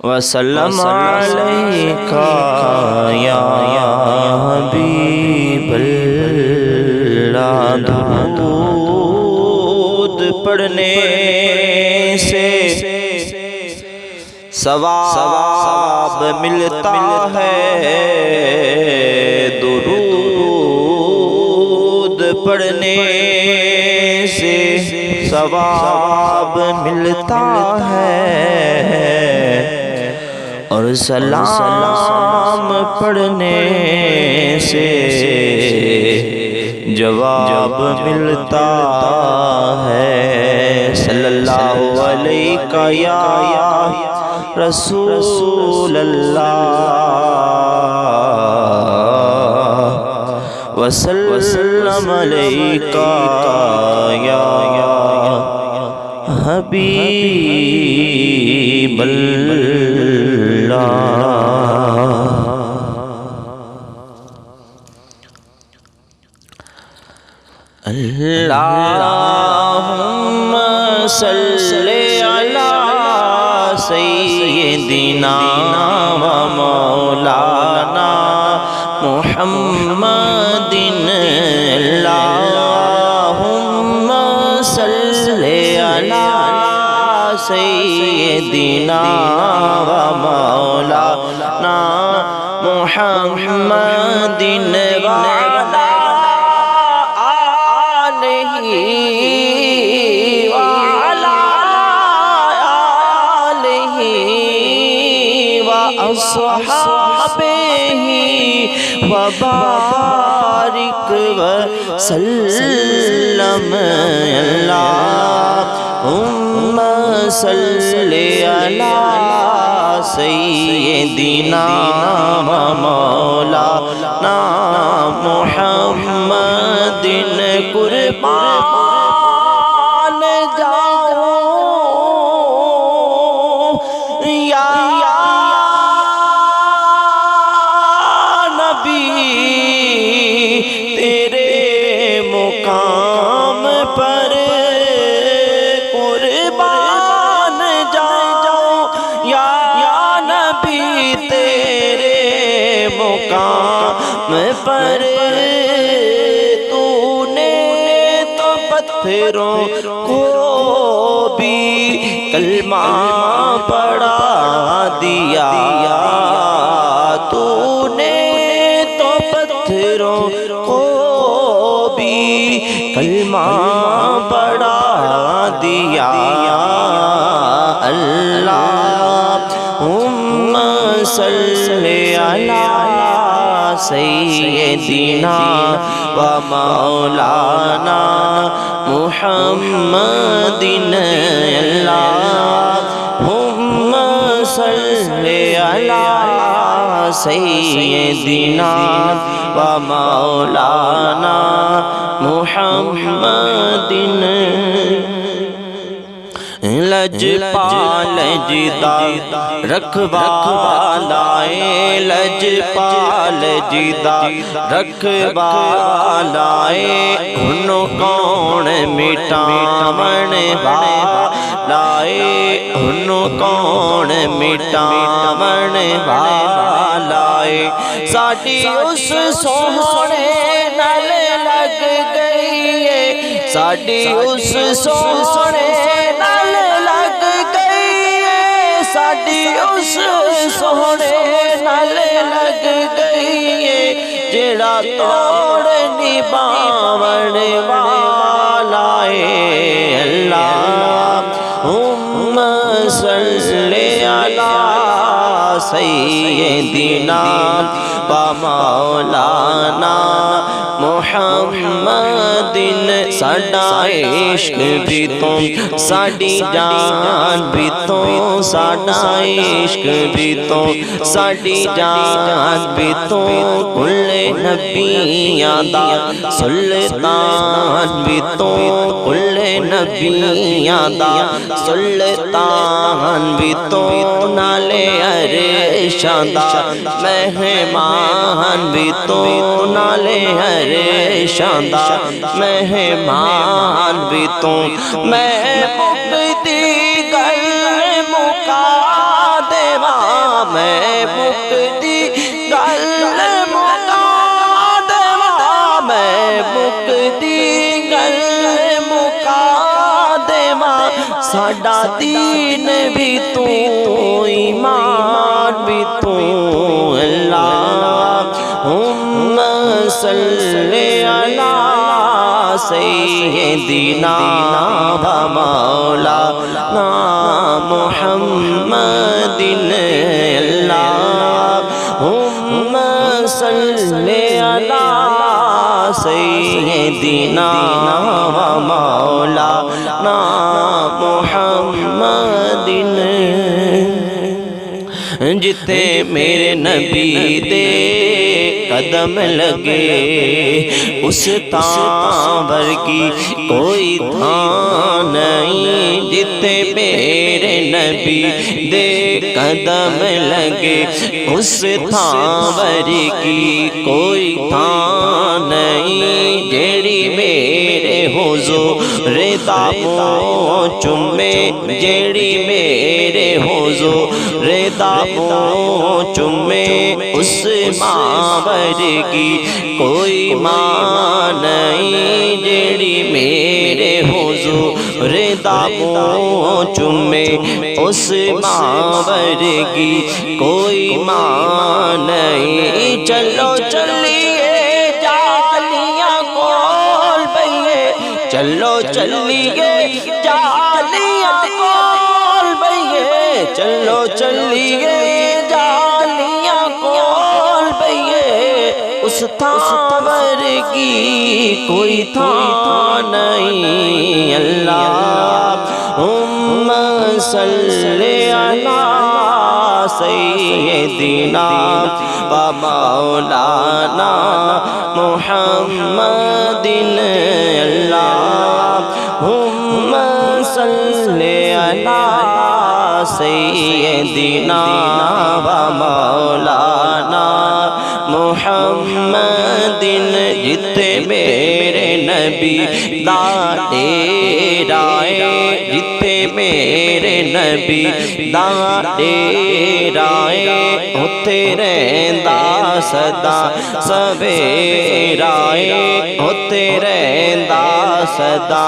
وسلم علیکا یا حبیب اللہ۔ درود پڑھنے سے ثواب ملتا ہے، درود پڑھنے سے ثواب ملتا ہے، اور سلام پڑھنے سے جواب ملتا ہے۔ صلی اللہ علیہ یا رسول اللہ، وسلم علیہ یا حبیب اللہ۔ اللہم صلی علی سیدنا و مولانا محمد، اللہم صلی علی سیدنا و مولانا محمد وعلی آلہ وعلی آلہ وأصحابہ وبارک وسلم۔ اللہم صلی علی سیدنا و مولانا محمد، قربان جاؤں یا نبی تیرے مقام پر، قربان جاؤں یا نبی تیرے مقام پر۔ تو نے تو پتھروں کو بھی کلمہ پڑھا دیا، تو نے تو پتھروں کو بھی کلمہ پڑھا دیا۔ اللہم صلی علی سیدنا و مولانا محمد، اللہم صلی علی سیدنا و مولانا محمد۔ لجپال جدا رکھوالائے، لجپال جدا رکھوالائے، انہوں کون مٹاون والائے، انہوں کون مٹاون والائے۔ ساڈی اس سونے نال لگ گئی ہے، ساڈی اس سونے نال لگ گئی ہے، ساڈی اس سونے نال لگ گئی ہے، جڑا توڑ نبھاون والا ہے۔ اللہم صلی علی سیدنا و مولانا محمد۔ ساڈا عشق بھی تو ساڈی جان بھی تو، ساڈا عشق بھی تو ساڈی جان بھی تو، کل نبیاں دا سلطان بھی تو، کل نبیاں دا سلطان بھی تو نالے عرشاں دا مہمان بھی تو نالے عرشاں دا مہمان بھی تو میں مکتی گل مکا دیواں میں مکتی گل مکا دیواں میں مکتی گل مکا دیواں ساڈا دین بھی تو ایمان بھی تو اللہم صلی علی سیدنا و مولانا محمد اللہم صلی علی سیدنا و مولانا محمد جتے میرے نبی دے قدم لگے اس تاں ورگی کوئی تھاں نہیں جتے میرے نبی دے قدم لگے اس تاں ورگی کوئی تھاں نہیں جیڑی میرے حضور دا منہ چومے جیڑی میرے حضور دا منہ چومے اس ماں ورگی کوئی ماں نہیں جیڑی میرے حضور دا منہ چومے اس ماں ورگی کوئی ماں نہیں چلو چلیے جالیاں کول بھئیے چلو چلیے جالیاں کول بھئیے چلو چلیے جالیاں کول بھئیے اس تھاں ورگی کوئی تھاں نہیں اللہم صلی علی سیدنا و مولانا محمد اللہم صلی علی سیدنا و مولانا محمد جتے میرے نبی دا ڈیرا ہے جتے میرے نبی دا ڈیرا ہے اتے رہندا صدا سویرا ہے اتے رہندا صدا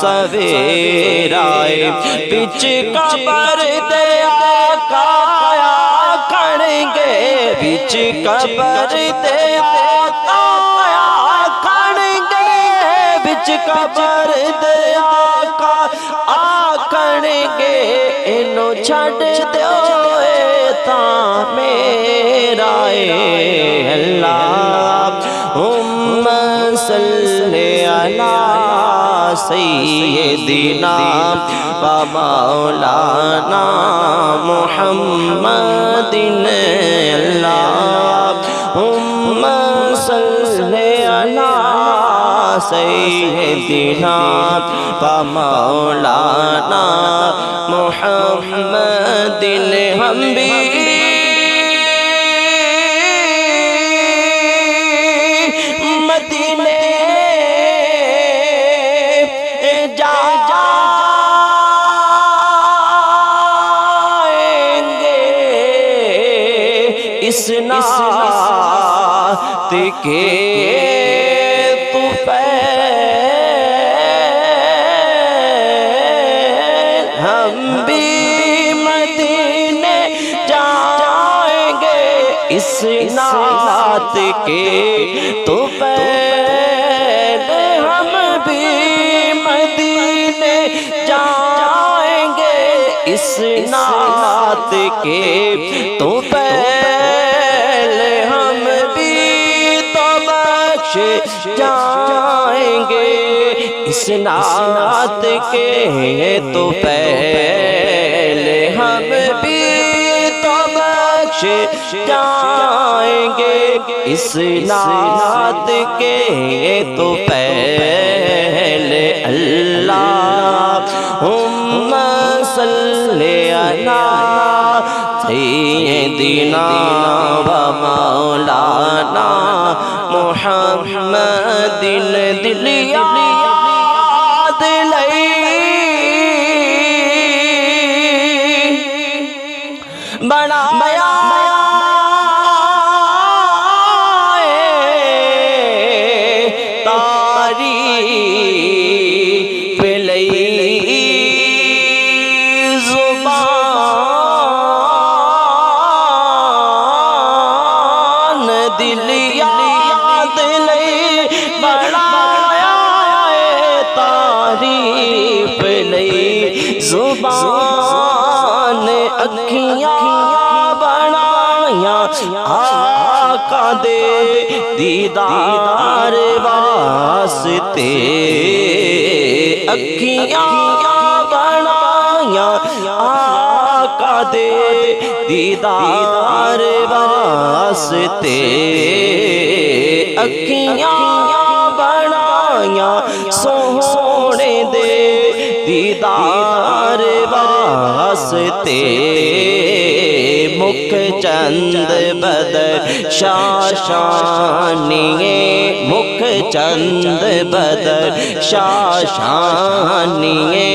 سویرا ہے بچ قبر دے آقا کھڑیں گے بچ قبر دے آقا کھڑیں گے بچ قبر دے آقا کھڑیں گے انہوں چھڑ دیو تاں میرا اللہم صلی علی سیدنا و مولانا محمد اللہم صلی علی سیدنا و مولانا محمد ہم بھی مدینے جائیں گے اس نعت کے ہم بھی مدینے جائیں گے اس نعت کے تو پہلے ہم بھی مدینے جائیں گے اس نعت کے تو پہلے ہم بھی تو بخش جائیں گے اس نعت کے تو پہلے ہم بھی تو بخش جائیں گے اس نعت کے تو پہلے اللہم صلی علی سیدنا و مولانا محمد دل یاد لئی بڑا تعریف لئی زبان دل یاد لئی بڑھایا تعریف لئی زبان اکھیاں بنایا آقا دے دیدار واسطے اکھیاں بنایا آقا دے دیدار واسطے اکھیاں بنایا سونے دے دیدار واسطے مکھ چند بدر شاشانیے مکھ چند بدر شاشانیے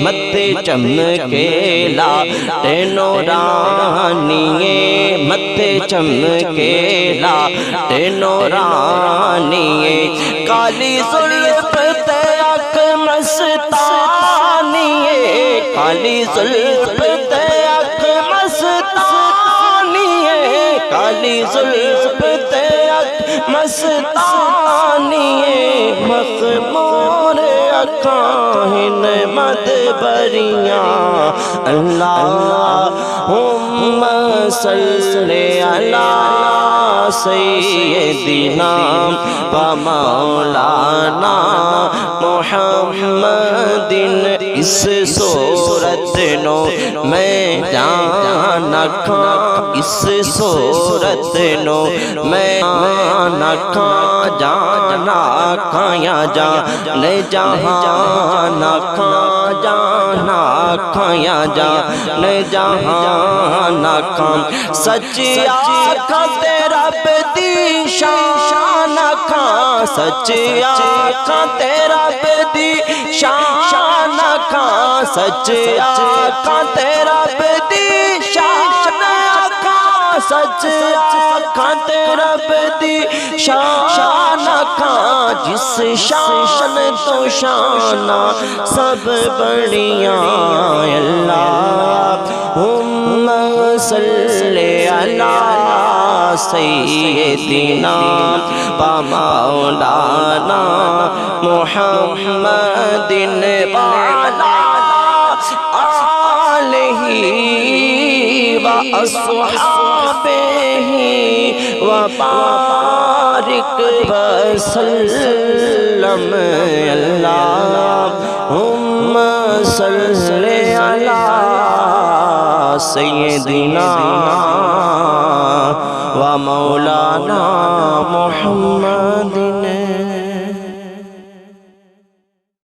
متھے چمکے لاٹے نورانیے متھے چمکے لاٹے نورانیے کالی زلف تے اکھ مستانیے کالی زلف تے اکھ مستانیے کالی زلف تے اکھ مستانیے مخمور اکھاں مدبریاں اللہم صلی علی سیدنا و مولانا محمد اس صورت نو میں جانا کھاں اس صورت نو میں جانا کھاں جانا کھاں یا جانے جہانا کھاں جانا کھاں یا جانے جہانا کھاں سچی آنکھاں تیرا بدی شان کھاں سچی آنکھاں تیرا بدی شان کھاں سچی آنکھاں تیرا بدی شان کھاں سچی آنکھاں تیرا بدی شان کھاں جس شان تو شانہ سب بڑیاں اللہم صلی علی سیدنا و مولانا محمد وعلی آلہ و اصحابہ وبارک وسلم اللہم صلی علی سیدنا و مولانا محمد